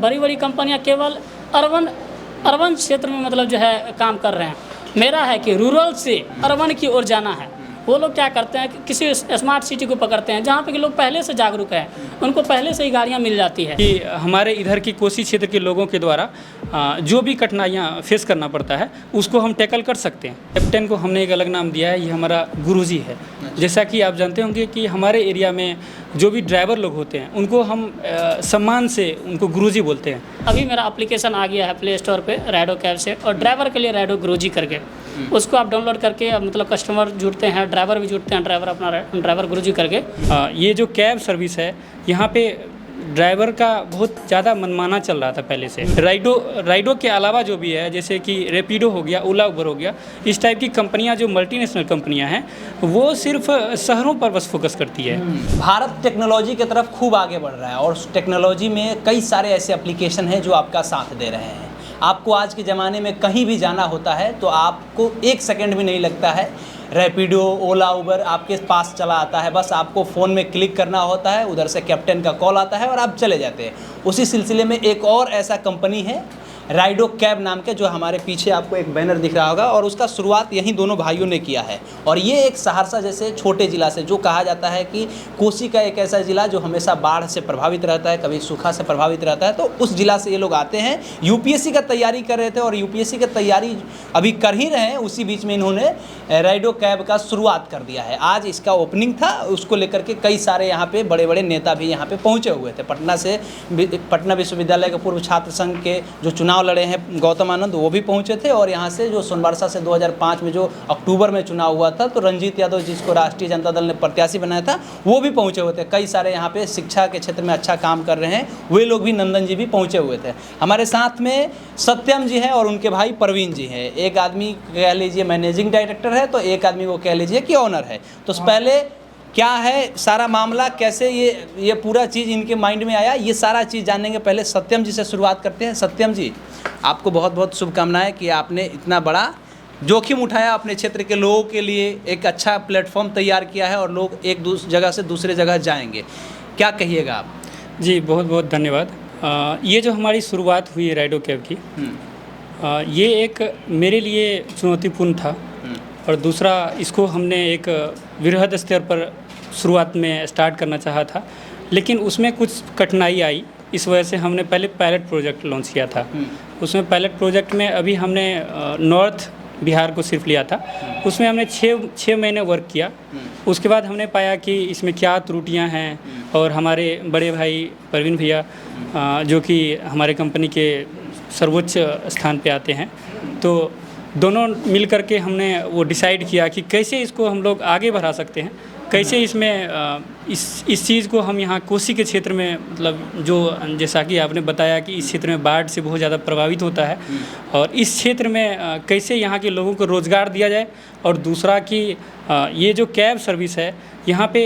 बड़ी बड़ी कंपनियां केवल अर्बन अर्बन क्षेत्र में मतलब जो है काम कर रहे हैं। मेरा है कि रूरल से अर्बन की ओर जाना है। वो लोग क्या करते हैं कि किसी स्मार्ट सिटी को पकड़ते हैं जहाँ पे कि लोग पहले से जागरूक हैं, उनको पहले से ही गाड़ियाँ मिल जाती है। कि हमारे इधर की कोसी क्षेत्र के लोगों के द्वारा जो भी कठिनाइयाँ फेस करना पड़ता है उसको हम टैकल कर सकते हैं। कैप्टन को हमने एक अलग नाम दिया है, ये हमारा गुरुजी है। जैसा कि आप जानते होंगे कि हमारे एरिया में जो भी ड्राइवर लोग होते हैं उनको हम सम्मान से उनको गुरुजी बोलते हैं। अभी मेरा एप्लीकेशन आ गया है प्ले स्टोर पे रैडो कैब से, और ड्राइवर के लिए रैडो गुरुजी करके उसको आप डाउनलोड करके मतलब कस्टमर जुड़ते हैं, ड्राइवर भी जुड़ते हैं, ड्राइवर अपना ड्राइवर गुरुजी करके। ये जो कैब सर्विस है यहाँ पे ड्राइवर का बहुत ज़्यादा मनमाना चल रहा था पहले से। राइडो के अलावा जो भी है, जैसे कि रैपिडो हो गया, ओला उबर हो गया, इस टाइप की कंपनियां जो मल्टीनेशनल कंपनियां हैं वो सिर्फ शहरों पर बस फोकस करती है। भारत टेक्नोलॉजी की तरफ खूब आगे बढ़ रहा है और उस टेक्नोलॉजी में कई सारे ऐसे एप्लीकेशन हैं जो आपका साथ दे रहे हैं। आपको आज के ज़माने में कहीं भी जाना होता है तो आपको 1 सेकंड भी नहीं लगता है, रैपिडो ओला उबर आपके पास चला आता है। बस आपको फ़ोन में क्लिक करना होता है, उधर से कैप्टन का कॉल आता है और आप चले जाते हैं। उसी सिलसिले में एक और ऐसा कंपनी है राइडो कैब नाम के, जो हमारे पीछे आपको एक बैनर दिख रहा होगा, और उसका शुरुआत यहीं दोनों भाइयों ने किया है। और ये एक सहरसा जैसे छोटे ज़िला से, जो कहा जाता है कि कोसी का एक ऐसा ज़िला जो हमेशा बाढ़ से प्रभावित रहता है, कभी सूखा से प्रभावित रहता है, तो उस ज़िला से ये लोग आते हैं। यूपीएससी का तैयारी कर रहे थे और यूपीएससी की तैयारी अभी कर ही रहे हैं, उसी बीच में इन्होंने राइडो कैब का शुरुआत कर दिया है। आज इसका ओपनिंग था, उसको लेकर के कई सारे यहाँ पे बड़े बड़े नेता भी यहाँ पे पहुँचे हुए थे। पटना विश्वविद्यालय के पूर्व छात्र संघ के जो चुनाव लड़े हैं गौतम आनंद, वो भी पहुंचे थे। और यहाँ से जो सोनबरसा से 2005 में जो अक्टूबर में चुनाव हुआ था, तो रंजीत यादव जिसको राष्ट्रीय जनता दल ने प्रत्याशी बनाया था, वो भी पहुंचे हुए थे। कई सारे यहाँ पे शिक्षा के क्षेत्र में अच्छा काम कर रहे हैं, वे लोग भी, नंदन जी भी पहुंचे हुए थे। हमारे साथ में सत्यम जी हैं और उनके भाई प्रवीण जी हैं। एक आदमी कह लीजिए मैनेजिंग डायरेक्टर है, तो एक आदमी वो कह लीजिए कि ऑनर है। तो पहले क्या है सारा मामला, कैसे ये पूरा चीज़ इनके माइंड में आया, ये सारा चीज़ जानेंगे। पहले सत्यम जी से शुरुआत करते हैं। सत्यम जी, आपको बहुत बहुत शुभकामनाएं कि आपने इतना बड़ा जोखिम उठाया, अपने क्षेत्र के लोगों के लिए एक अच्छा प्लेटफॉर्म तैयार किया है और लोग एक जगह से दूसरे जगह जाएंगे। क्या कहिएगा आप? जी बहुत बहुत धन्यवाद। ये जो हमारी शुरुआत हुई राइडो कैब की, ये एक मेरे लिए चुनौतीपूर्ण था, और दूसरा इसको हमने एक वृहद स्तर पर शुरुआत में स्टार्ट करना चाहा था, लेकिन उसमें कुछ कठिनाई आई। इस वजह से हमने पहले पायलट प्रोजेक्ट लॉन्च किया था। उसमें पायलट प्रोजेक्ट में अभी हमने नॉर्थ बिहार को सिर्फ लिया था। उसमें हमने 6 महीने वर्क किया। उसके बाद हमने पाया कि इसमें क्या त्रुटियां हैं, और हमारे बड़े भाई प्रवीण भैया जो कि हमारे कंपनी के सर्वोच्च स्थान पे आते हैं, तो दोनों मिल कर के हमने वो डिसाइड किया कि कैसे इसको हम लोग आगे बढ़ा सकते हैं, कैसे इसमें इस चीज़ को हम यहाँ कोसी के क्षेत्र में, मतलब जो जैसा कि आपने बताया कि इस क्षेत्र में बाढ़ से बहुत ज़्यादा प्रभावित होता है, और इस क्षेत्र में कैसे यहाँ के लोगों को रोज़गार दिया जाए। और दूसरा कि ये जो कैब सर्विस है यहाँ पे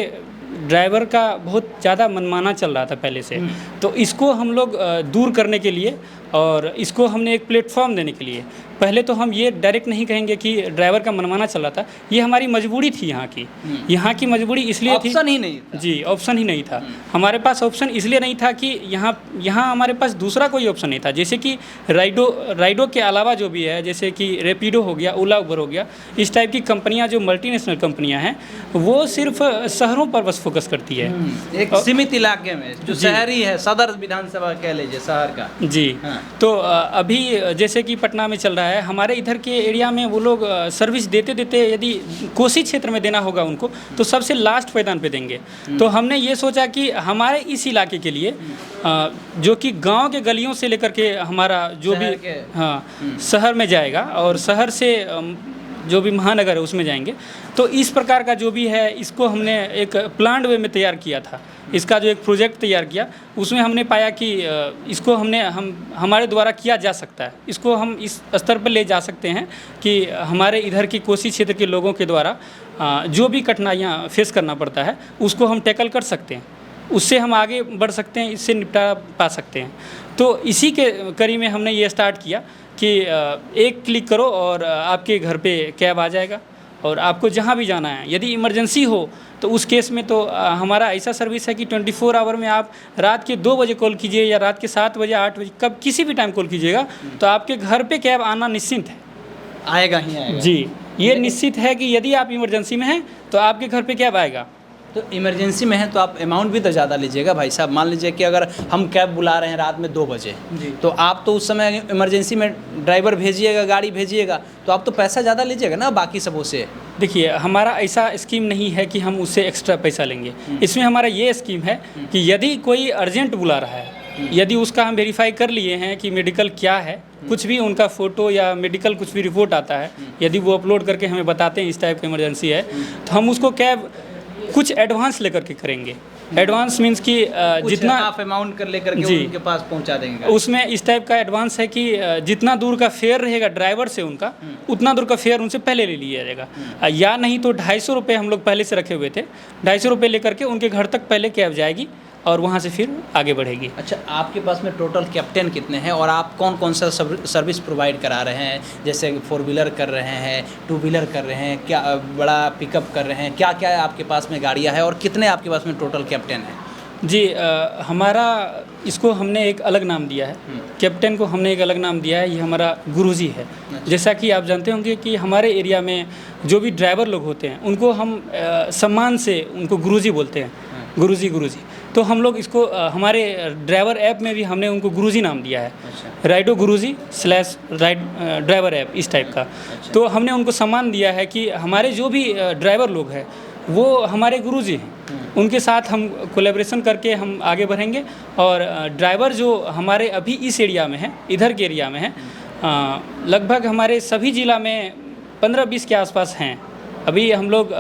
ड्राइवर का बहुत ज़्यादा मनमाना चल रहा था पहले से, तो इसको हम लोग दूर करने के लिए और इसको हमने एक प्लेटफॉर्म देने के लिए, पहले तो हम ये डायरेक्ट नहीं कहेंगे कि ड्राइवर का मनमाना चल रहा था, ये हमारी मजबूरी थी। यहाँ की मजबूरी इसलिए थी, ऑप्शन ही नहीं था। जी, ऑप्शन ही नहीं था। हमारे पास ऑप्शन इसलिए नहीं था कि यहाँ हमारे पास दूसरा कोई ऑप्शन नहीं था। जैसे कि राइडो के अलावा जो भी है, जैसे कि रैपिडो हो गया, ओला उबर हो गया, इस टाइप की कंपनियाँ जो मल्टीनेशनल कंपनियाँ हैं वो सिर्फ शहरों पर बस फोकस करती है, एक सीमित इलाके में जो शहरी है, सदर विधानसभा कह लीजिए शहर का। जी, तो अभी जैसे कि पटना में चल रहा है, हमारे इधर के एरिया में वो लोग सर्विस देते यदि कोसी क्षेत्र में देना होगा उनको, तो सबसे लास्ट पायदान पे देंगे। तो हमने ये सोचा कि हमारे इस इलाके के लिए, जो कि गांव के गलियों से लेकर के हमारा जो भी शहर में जाएगा, और शहर से जो भी महानगर है उसमें जाएंगे, तो इस प्रकार का जो भी है इसको हमने एक प्लान्ड वे में तैयार किया था। इसका जो एक प्रोजेक्ट तैयार किया, उसमें हमने पाया कि इसको हमारे द्वारा किया जा सकता है, इसको हम इस स्तर पर ले जा सकते हैं कि हमारे इधर की कोसी क्षेत्र के लोगों के द्वारा जो भी कठिनाइयाँ फेस करना पड़ता है उसको हम टैकल कर सकते हैं, उससे हम आगे बढ़ सकते हैं, इससे निपटारा पा सकते हैं। तो इसी के कड़ी में हमने ये स्टार्ट किया कि एक क्लिक करो और आपके घर पे कैब आ जाएगा, और आपको जहाँ भी जाना है, यदि इमरजेंसी हो तो उस केस में तो हमारा ऐसा सर्विस है कि 24 आवर में आप रात के 2 बजे कॉल कीजिए या रात के 7 बजे 8 बजे कब किसी भी टाइम कॉल कीजिएगा तो आपके घर पे कैब आना निश्चिंत है। आएगा ही आएगा। जी, ये निश्चित है कि यदि आप इमरजेंसी में हैं तो आपके घर पे कैब आएगा। तो इमरजेंसी में है तो आप अमाउंट भी तो ज़्यादा लीजिएगा भाई साहब। मान लीजिए कि अगर हम कैब बुला रहे हैं रात में 2 बजे जी। तो आप तो उस समय इमरजेंसी में ड्राइवर भेजिएगा, गाड़ी भेजिएगा, तो आप तो पैसा ज़्यादा लीजिएगा ना बाकी सबों से। देखिए, हमारा ऐसा स्कीम नहीं है कि हम उससे एक्स्ट्रा पैसा लेंगे। इसमें हमारा ये स्कीम है कि यदि कोई अर्जेंट बुला रहा है, यदि उसका हम वेरीफाई कर लिए हैं कि मेडिकल क्या है, कुछ भी उनका फ़ोटो या मेडिकल कुछ भी रिपोर्ट आता है, यदि वो अपलोड करके हमें बताते हैं इस टाइप का इमरजेंसी है, तो हम उसको कैब कुछ एडवांस लेकर के करेंगे। एडवांस मीन्स कि जितना हाफ अमाउंट कर लेकर के जी। उनके पास पहुंचा देंगे। उसमें इस टाइप का एडवांस है कि जितना दूर का फेयर रहेगा ड्राइवर से उनका, उतना दूर का फेयर उनसे पहले ले लिया जाएगा। या नहीं तो 250 रुपये हम लोग पहले से रखे हुए थे, 250 रुपये लेकर के उनके घर तक पहले कैब जाएगी और वहाँ से फिर आगे बढ़ेगी। अच्छा, आपके पास में टोटल कैप्टन कितने हैं और आप कौन कौन सा सर्विस प्रोवाइड करा रहे हैं? जैसे 4 व्हीलर कर रहे हैं, 2 व्हीलर कर रहे हैं, क्या बड़ा पिकअप कर रहे हैं, क्या क्या आपके पास में गाड़ियाँ हैं और कितने आपके पास में टोटल कैप्टन हैं? जी, हमारा इसको हमने एक अलग नाम दिया है, कैप्टन को हमने एक अलग नाम दिया है, ये हमारा गुरुजी है। जैसा कि आप जानते होंगे कि हमारे एरिया में जो भी ड्राइवर लोग होते हैं उनको हम सम्मान से उनको गुरुजी बोलते हैं, गुरुजी गुरुजी। तो हम लोग इसको हमारे ड्राइवर ऐप में भी हमने उनको गुरुजी नाम दिया है, राइडो गुरुजी / राइड ड्राइवर ऐप, इस टाइप का। तो हमने उनको सम्मान दिया है कि हमारे जो भी ड्राइवर लोग हैं वो हमारे गुरुजी हैं, उनके साथ हम कोलैबोरेशन करके हम आगे बढ़ेंगे। और ड्राइवर जो हमारे अभी इस एरिया में है, इधर के एरिया में है, लगभग हमारे सभी ज़िला में 15-20 के आसपास हैं। अभी हम लोग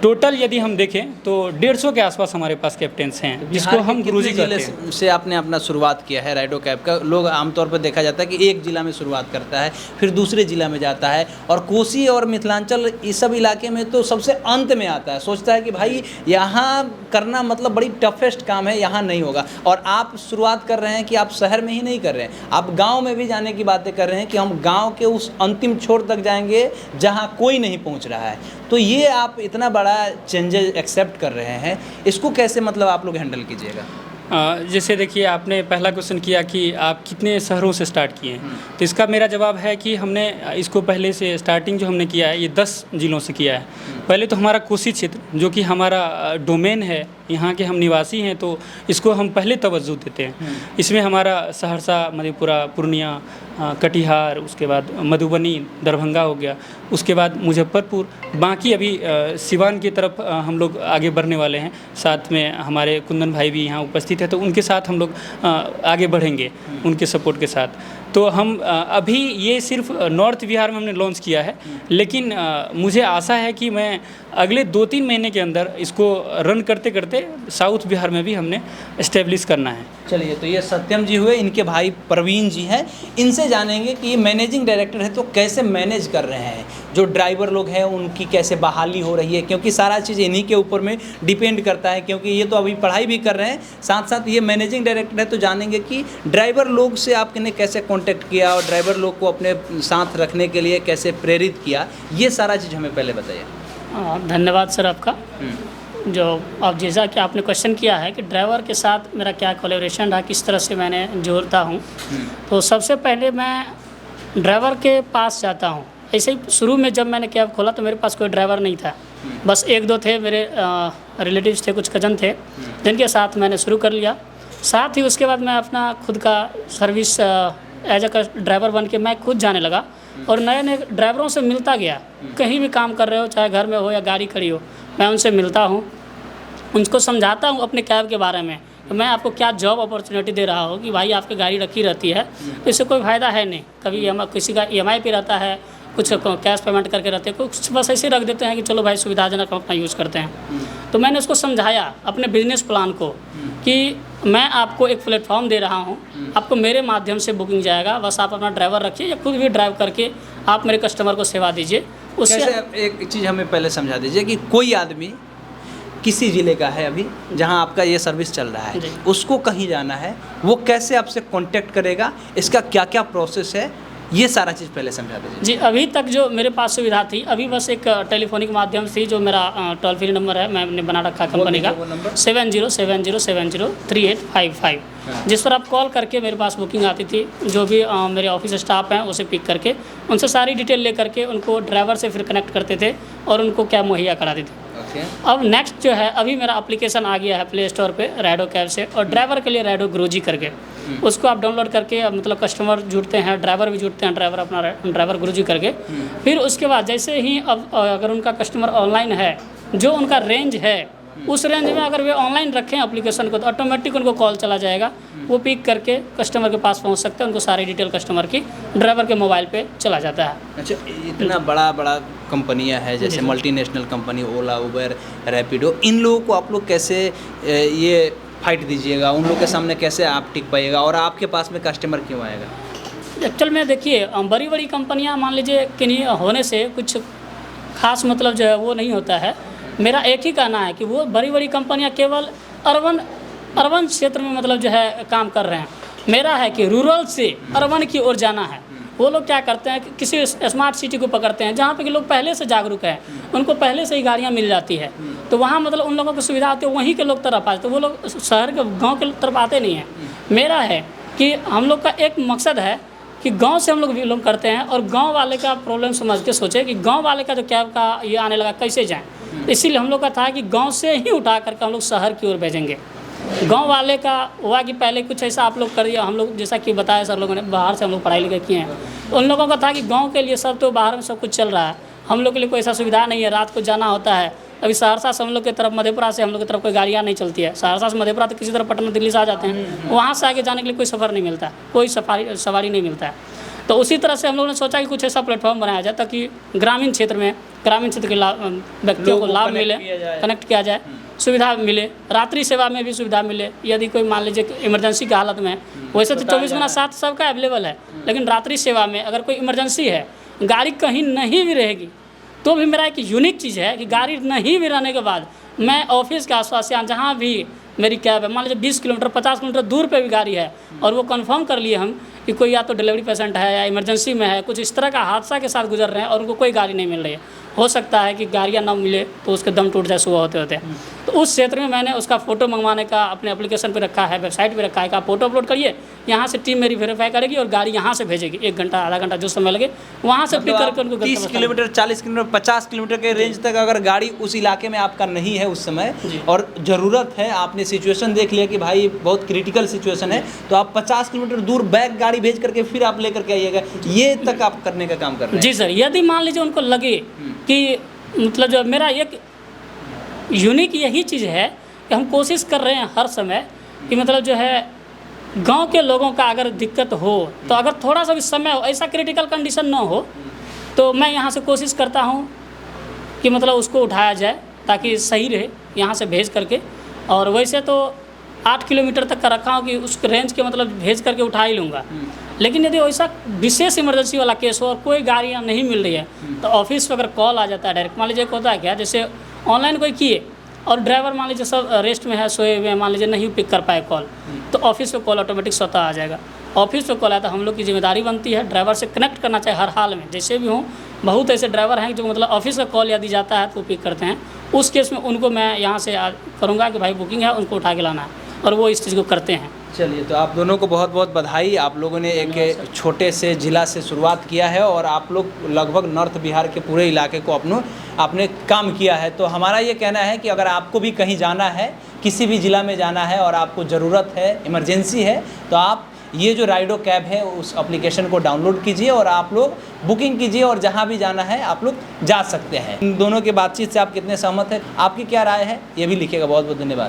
टोटल यदि हम देखें तो 150 के आसपास हमारे पास कैप्टन्स हैं, जिसको हम गुरुजी कहते हैं। से आपने अपना शुरुआत किया है राइडो कैब का? लोग आमतौर पर देखा जाता है कि एक ज़िला में शुरुआत करता है, फिर दूसरे ज़िला में जाता है, और कोसी और मिथिलांचल इस सब इलाके में तो सबसे अंत में आता है, सोचता है कि भाई यहाँ करना मतलब बड़ी टफेस्ट काम है, यहाँ नहीं होगा। और आप शुरुआत कर रहे हैं कि आप शहर में ही नहीं कर रहे हैं, आप गाँव में भी जाने की बातें कर रहे हैं कि हम गाँव के उस अंतिम छोर तक जाएंगे जहाँ कोई नहीं पहुँच रहा है। तो ये आप इतना बड़ा चेंजेस एक्सेप्ट कर रहे हैं, इसको कैसे मतलब आप लोग हैंडल कीजिएगा? जैसे देखिए, आपने पहला क्वेश्चन किया कि आप कितने शहरों से स्टार्ट किए हैं, तो इसका मेरा जवाब है कि हमने इसको पहले से स्टार्टिंग जो हमने किया है ये 10 ज़िलों से किया है। पहले तो हमारा कोसी क्षेत्र जो कि हमारा डोमेन है, यहाँ के हम निवासी हैं, तो इसको हम पहले तवज्जो देते हैं। इसमें हमारा सहरसा, मधेपुरा, पूर्णिया, कटिहार, उसके बाद मधुबनी, दरभंगा हो गया, उसके बाद मुजफ्फरपुर, बाकी अभी सिवान की तरफ हम लोग आगे बढ़ने वाले हैं। साथ में हमारे कुंदन भाई भी यहाँ उपस्थित है, तो उनके साथ हम लोग आगे बढ़ेंगे, उनके सपोर्ट के साथ। तो हम अभी ये सिर्फ नॉर्थ बिहार में हमने लॉन्च किया है, लेकिन मुझे आशा है कि मैं अगले 2-3 महीने के अंदर इसको रन करते करते साउथ बिहार में भी हमने इस्टेब्लिश करना है। चलिए, तो ये सत्यम जी हुए, इनके भाई प्रवीण जी हैं, इनसे जानेंगे कि ये मैनेजिंग डायरेक्टर है तो कैसे मैनेज कर रहे हैं, जो ड्राइवर लोग हैं उनकी कैसे बहाली हो रही है, क्योंकि सारा चीज़ इन्हीं के ऊपर में डिपेंड करता है, क्योंकि ये तो अभी पढ़ाई भी कर रहे हैं, साथ साथ ये मैनेजिंग डायरेक्टर है। तो जानेंगे कि ड्राइवर लोग से आपने कैसे कॉन्टेक्ट किया और ड्राइवर लोग को अपने साथ रखने के लिए कैसे प्रेरित किया, ये सारा चीज़ हमें पहले बताइए। धन्यवाद सर आपका। जो आप जैसा कि आपने क्वेश्चन किया है कि ड्राइवर के साथ मेरा क्या कोलैबोरेशन रहा, किस तरह से मैंने जोड़ता हूँ, तो सबसे पहले मैं ड्राइवर के पास जाता हूँ। ऐसे ही शुरू में जब मैंने कैब खोला तो मेरे पास कोई ड्राइवर नहीं था, बस 1-2 थे, मेरे रिलेटिव्स थे, कुछ कजन थे, जिनके साथ मैंने शुरू कर लिया। साथ ही उसके बाद मैं अपना खुद का सर्विस एज अ ड्राइवर बन के मैं खुद जाने लगा और नए नए ड्राइवरों से मिलता गया। कहीं भी काम कर रहे हो, चाहे घर में हो या गाड़ी खड़ी हो, मैं उनसे मिलता हूँ, उनको समझाता हूँ अपने कैब के बारे में। तो मैं आपको क्या जॉब अपॉर्चुनिटी दे रहा हूँ कि भाई आपकी गाड़ी रखी रहती है, इससे कोई फ़ायदा है नहीं। कभी किसी का EMI पे रहता है, कुछ कैश पेमेंट करके रहते हैं, कुछ बस ऐसे रख देते हैं कि चलो भाई सुविधाजनक हम अपना यूज़ करते हैं। तो मैंने उसको समझाया अपने बिजनेस प्लान को कि मैं आपको एक प्लेटफॉर्म दे रहा हूँ, आपको मेरे माध्यम से बुकिंग जाएगा, बस आप अपना ड्राइवर रखिए या खुद भी ड्राइव करके आप मेरे कस्टमर को सेवा दीजिए। उससे एक चीज़ हमें पहले समझा दीजिए कि कोई आदमी किसी ज़िले का है अभी जहां आपका ये सर्विस चल रहा है, उसको कहीं जाना है, वो कैसे आपसे कांटेक्ट करेगा, इसका क्या क्या प्रोसेस है, ये सारा चीज़ पहले समझा दीजिए। जी, अभी तक जो मेरे पास सुविधा थी, अभी बस एक टेलीफोनिक माध्यम से जो मेरा टोल फ्री नंबर है मैंने बना रखा कंपनी का, 7070703855, जिस पर आप कॉल करके मेरे पास बुकिंग आती थी। जो भी मेरे ऑफिस स्टाफ हैं उसे पिक करके उनसे सारी डिटेल ले करके उनको ड्राइवर से फिर कनेक्ट करते थे और उनको कैब मुहैया कराते थे। अब नेक्स्ट जो है, अभी मेरा एप्लीकेशन आ गया है प्ले स्टोर पे रैडो कैब से, और ड्राइवर के लिए रैडो गुरुजी करके, उसको आप डाउनलोड करके मतलब कस्टमर जुड़ते हैं, ड्राइवर भी जुड़ते हैं, ड्राइवर अपना ड्राइवर गुरुजी करके। फिर उसके बाद जैसे ही अब अगर उनका कस्टमर ऑनलाइन है, जो उनका रेंज है उस रेंज में अगर वे ऑनलाइन रखें एप्लीकेशन को, तो ऑटोमेटिक उनको कॉल चला जाएगा, वो पिक करके कस्टमर के पास पहुंच सकते हैं, उनको सारी डिटेल कस्टमर की ड्राइवर के मोबाइल पे चला जाता है। अच्छा, इतना बड़ा बड़ा कंपनियां हैं जैसे मल्टीनेशनल कंपनी, ओला, उबर, रैपिडो, इन लोगों को आप लोग कैसे ये फाइट दीजिएगा? उन लोग के सामने कैसे आप टिक पाइएगा और आपके पास में कस्टमर क्यों आएगा? एक्चुअल में देखिए, बड़ी बड़ी कंपनियां मान लीजिए किन्हीं होने से कुछ खास मतलब जो है वो नहीं होता है। मेरा एक ही कहना है कि वो बड़ी बड़ी कंपनियां केवल अर्बन क्षेत्र में मतलब जो है काम कर रहे हैं। मेरा है कि रूरल से अर्बन की ओर जाना है। वो लोग क्या करते हैं कि किसी स्मार्ट सिटी को पकड़ते हैं जहाँ पे कि लोग पहले से जागरूक हैं, उनको पहले से ही गाड़ियाँ मिल जाती है, तो वहाँ मतलब उन लोगों को सुविधा होती है, वहीं के लोग तरफ आते, तो वो लोग शहर के गाँव के तरफ आते नहीं हैं। मेरा है कि हम लोग का एक मकसद है कि गांव से हम लोग बिलोंग करते हैं और गांव वाले का प्रॉब्लम समझ के सोचे कि गांव वाले का जो कैब का ये आने लगा कैसे जाएं। इसीलिए हम लोग का था कि गांव से ही उठा करके हम लोग शहर की ओर भेजेंगे। गांव वाले का हुआ कि पहले कुछ ऐसा आप लोग करिए, हम लोग जैसा कि बताया सर लोगों ने, बाहर से हम लोग पढ़ाई लिखाई किए हैं, तो उन लोगों का था कि गाँव के लिए सब तो बाहर में सब कुछ चल रहा है, हम लोग के लिए कोई ऐसा सुविधा नहीं है, रात को जाना होता है। अभी सहरसा से हम लोग की तरफ, मधेपुरा से हम लोग की तरफ कोई गाड़ियाँ नहीं चलती है। सहरसा से मधेपुरा तो किसी तरह पटना दिल्ली से आ जाते हैं, वहाँ से आगे जाने के लिए कोई सफ़र नहीं मिलता, कोई सवारी नहीं मिलता है। तो उसी तरह से हम लोगों ने सोचा कि कुछ ऐसा प्लेटफॉर्म बनाया जाए ताकि ग्रामीण क्षेत्र के व्यक्तियों को लाभ मिले, कनेक्ट किया जाए, सुविधा मिले, रात्रि सेवा में भी सुविधा मिले। यदि कोई मान लीजिए इमरजेंसी की हालत में, वैसे तो 24x7 सबका अवेलेबल है, लेकिन रात्रि सेवा में अगर कोई इमरजेंसी है, गाड़ी कहीं नहीं भी रहेगी, तो भी मेरा एक यूनिक चीज़ है कि गाड़ी नहीं भी रहने के बाद मैं ऑफिस के आसपास या जहाँ भी मेरी कैब है, मान लीजिए 20 किलोमीटर 50 किलोमीटर दूर पे भी गाड़ी है, और वो कंफर्म कर लिए हम कि कोई या तो डिलीवरी पेशेंट है या इमरजेंसी में है, कुछ इस तरह का हादसा के साथ गुजर रहे हैं और उनको कोई गाड़ी नहीं मिल रही है, हो सकता है कि गाड़ियाँ ना मिले तो उसके दम टूट जाए सुबह होते होते। तो उस क्षेत्र में मैंने उसका फ़ोटो मंगवाने का अपने एप्लीकेशन पे रखा है, वेबसाइट पे रखा है कि आप फोटो अपलोड करिए, यहाँ से टीम मेरी वेरीफाई करेगी और गाड़ी यहाँ से भेजेगी, 1 घंटा आधा घंटा जो समय लगे वहाँ से पिक करके उनको 30 किलोमीटर 40 किलोमीटर 50 किलोमीटर के रेंज तक अगर गाड़ी उस इलाके में आपका नहीं है उस समय और ज़रूरत है, आपने सिचुएशन देख लिया कि भाई बहुत क्रिटिकल सिचुएशन है, तो आप 50 किलोमीटर दूर बैक गाड़ी भेज करके फिर आप लेकर के आइएगा, ये तक आप करने का काम कर रहे हैं? जी सर, यदि मान लीजिए उनको लगे कि मतलब जो मेरा एक यूनिक यही चीज़ है कि हम कोशिश कर रहे हैं हर समय कि मतलब जो है गांव के लोगों का अगर दिक्कत हो, तो अगर थोड़ा सा भी समय हो, ऐसा क्रिटिकल कंडीशन ना हो, तो मैं यहाँ से कोशिश करता हूँ कि मतलब उसको उठाया जाए ताकि सही रहे यहाँ से भेज करके। और वैसे तो 8 किलोमीटर तक का रखा हूँ कि उस रेंज के मतलब भेज करके उठा ही लूँगा, लेकिन यदि वैसा विशेष इमरजेंसी वाला केस हो और कोई गाड़ियाँ नहीं मिल रही है, तो ऑफिस पर अगर कॉल आ जाता है डायरेक्ट, मान लीजिए होता है क्या, जैसे ऑनलाइन कोई किए और ड्राइवर मान लीजिए सब रेस्ट में है, सोए हुए, मान लीजिए नहीं पिक कर पाए कॉल, तो ऑफिस पे कॉल ऑटोमेटिक स्वतः आ जाएगा। ऑफिस पे कॉल आया तो हम लोग की जिम्मेदारी बनती है ड्राइवर से कनेक्ट करना चाहिए हर हाल में, जैसे भी हो। बहुत ऐसे ड्राइवर हैं जो मतलब ऑफिस का कॉल यदि जाता है तो पिक करते हैं, उस केस में उनको मैं यहाँ से करूँगा कि भाई बुकिंग है, उनको उठा के लाना है, और वो इस चीज़ को करते हैं। चलिए, तो आप दोनों को बहुत बहुत बधाई। आप लोगों ने एक छोटे से ज़िला से शुरुआत किया है और आप लोग लगभग नॉर्थ बिहार के पूरे इलाके को आपने काम किया है। तो हमारा ये कहना है कि अगर आपको भी कहीं जाना है, किसी भी ज़िला में जाना है और आपको ज़रूरत है, इमरजेंसी है, तो आप ये जो राइडो कैब है उस एप्लीकेशन को डाउनलोड कीजिए और आप लोग बुकिंग कीजिए और जहाँ भी जाना है आप लोग जा सकते हैं। इन दोनों की बातचीत से आप कितने सहमत हैं, आपकी क्या राय है, ये भी लिखिएगा। बहुत बहुत धन्यवाद।